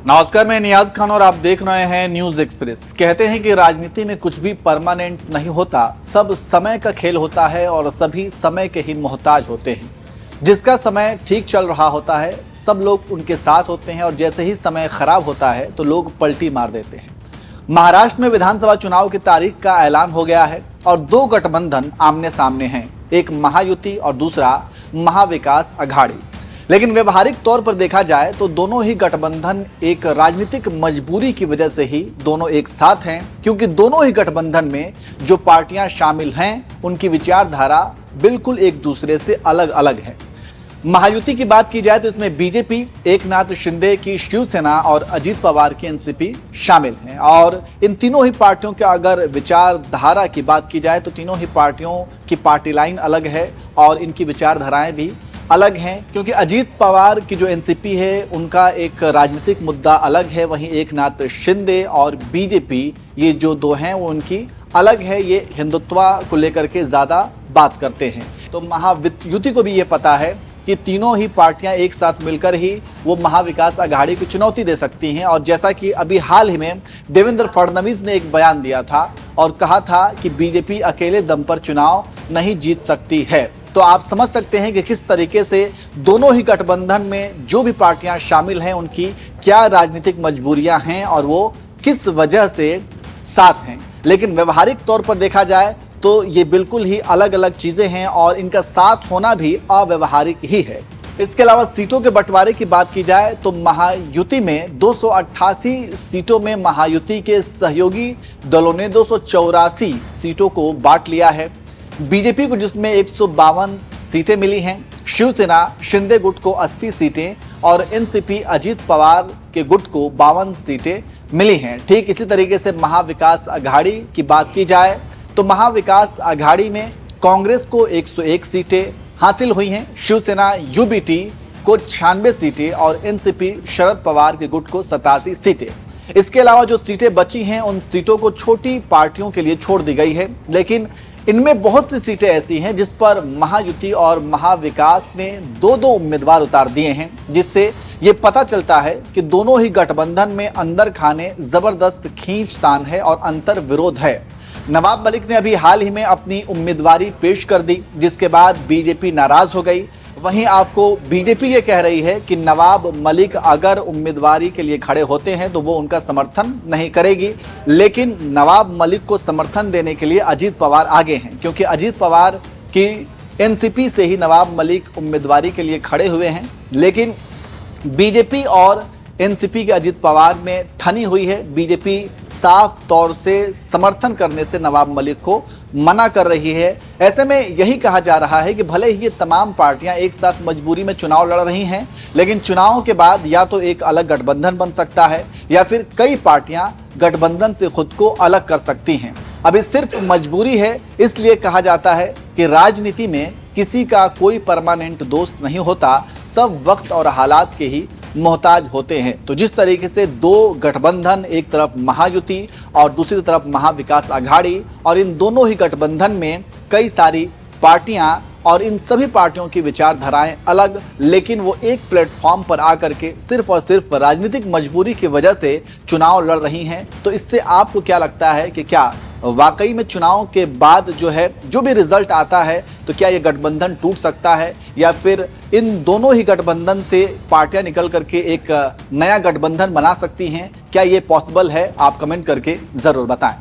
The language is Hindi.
नमस्कार, मैं नियाज खान और आप देख रहे हैं न्यूज एक्सप्रेस। कहते हैं कि राजनीति में कुछ भी परमानेंट नहीं होता, सब समय का खेल होता है और सभी समय के ही मोहताज होते हैं। जिसका समय ठीक चल रहा होता है सब लोग उनके साथ होते हैं और जैसे ही समय खराब होता है तो लोग पलटी मार देते हैं। महाराष्ट्र में विधानसभा चुनाव की तारीख का ऐलान हो गया है और दो गठबंधन आमने सामने हैं, एक महायुति और दूसरा महाविकास अघाड़ी। लेकिन व्यवहारिक तौर पर देखा जाए तो दोनों ही गठबंधन एक राजनीतिक मजबूरी की वजह से ही दोनों एक साथ हैं, क्योंकि दोनों ही गठबंधन में जो पार्टियां शामिल हैं उनकी विचारधारा बिल्कुल एक दूसरे से अलग अलग है। महायुति की बात की जाए तो इसमें बीजेपी, एकनाथ शिंदे की शिवसेना और अजीत पवार की एनसीपी शामिल हैं। और इन तीनों ही पार्टियों के अगर विचारधारा की बात की जाए तो तीनों ही पार्टियों की पार्टी लाइन अलग है और इनकी विचारधाराएं भी अलग हैं, क्योंकि अजीत पवार की जो एनसीपी है उनका एक राजनीतिक मुद्दा अलग है, वहीं एकनाथ शिंदे और बीजेपी ये जो दो हैं वो उनकी अलग है। ये हिंदुत्व को लेकर के ज़्यादा बात करते हैं। तो महायुति को भी ये पता है कि तीनों ही पार्टियां एक साथ मिलकर ही वो महाविकास अघाड़ी को चुनौती दे सकती हैं। और जैसा कि अभी हाल ही में देवेंद्र फडणवीस ने एक बयान दिया था और कहा था कि बीजेपी अकेले दम पर चुनाव नहीं जीत सकती है। तो आप समझ सकते हैं कि किस तरीके से दोनों ही गठबंधन में जो भी पार्टियां शामिल हैं उनकी क्या राजनीतिक मजबूरियां हैं और वो किस वजह से साथ हैं। लेकिन व्यवहारिक तौर पर देखा जाए तो ये बिल्कुल ही अलग अलग चीजें हैं और इनका साथ होना भी अव्यवहारिक ही है। इसके अलावा सीटों के बंटवारे की बात की जाए तो महायुति में 288 सीटों में महायुति के सहयोगी दलों ने 284 सीटों को बांट लिया है। बीजेपी को जिसमें 152 सीटें मिली हैं, शिवसेना शिंदे गुट को 80 सीटें और एनसीपी अजीत पवार के गुट को 52 सीटें मिली हैं। ठीक इसी तरीके से महाविकास अघाड़ी की बात की जाए तो महाविकास अघाड़ी में कांग्रेस को 101 सीटें हासिल हुई हैं, शिवसेना यूबीटी को 96 सीटें और एनसीपी शरद पवार के गुट को 87 सीटें। इसके अलावा जो सीटें बची हैं उन सीटों को छोटी पार्टियों के लिए छोड़ दी गई है, लेकिन इनमें बहुत सी सीटें ऐसी हैं जिस पर महायुति और महाविकास ने दो दो उम्मीदवार उतार दिए हैं, जिससे ये पता चलता है कि दोनों ही गठबंधन में अंदर खाने जबरदस्त खींचतान है और अंतर विरोध है। नवाब मलिक ने अभी हाल ही में अपनी उम्मीदवारी पेश कर दी, जिसके बाद बीजेपी नाराज हो गई। वहीं आपको बीजेपी ये कह रही है कि नवाब मलिक अगर उम्मीदवारी के लिए खड़े होते हैं तो वो उनका समर्थन नहीं करेगी, लेकिन नवाब मलिक को समर्थन देने के लिए अजीत पवार आगे हैं, क्योंकि अजीत पवार की एनसीपी से ही नवाब मलिक उम्मीदवारी के लिए खड़े हुए हैं। लेकिन बीजेपी और एनसीपी के अजीत पवार में ठनी हुई है। बीजेपी साफ तौर से समर्थन करने से नवाब मलिक को मना कर रही है। ऐसे में यही कहा जा रहा है कि भले ही ये तमाम पार्टियां एक साथ मजबूरी में चुनाव लड़ रही हैं, लेकिन चुनाव के बाद या तो एक अलग गठबंधन बन सकता है या फिर कई पार्टियां गठबंधन से खुद को अलग कर सकती हैं। अभी सिर्फ मजबूरी है, इसलिए कहा जाता है कि राजनीति में किसी का कोई परमानेंट दोस्त नहीं होता, सब वक्त और हालात के ही मोहताज होते हैं। तो जिस तरीके से दो गठबंधन, एक तरफ महायुति और दूसरी तरफ महाविकास अघाड़ी, और इन दोनों ही गठबंधन में कई सारी पार्टियां और इन सभी पार्टियों की विचारधाराएं अलग, लेकिन वो एक प्लेटफॉर्म पर आकर के सिर्फ और सिर्फ राजनीतिक मजबूरी की वजह से चुनाव लड़ रही हैं। तो इससे आपको क्या लगता है कि क्या वाकई में चुनाव के बाद जो है जो भी रिजल्ट आता है तो क्या ये गठबंधन टूट सकता है, या फिर इन दोनों ही गठबंधन से पार्टियां निकल करके एक नया गठबंधन बना सकती हैं? क्या ये पॉसिबल है? आप कमेंट करके ज़रूर बताएं।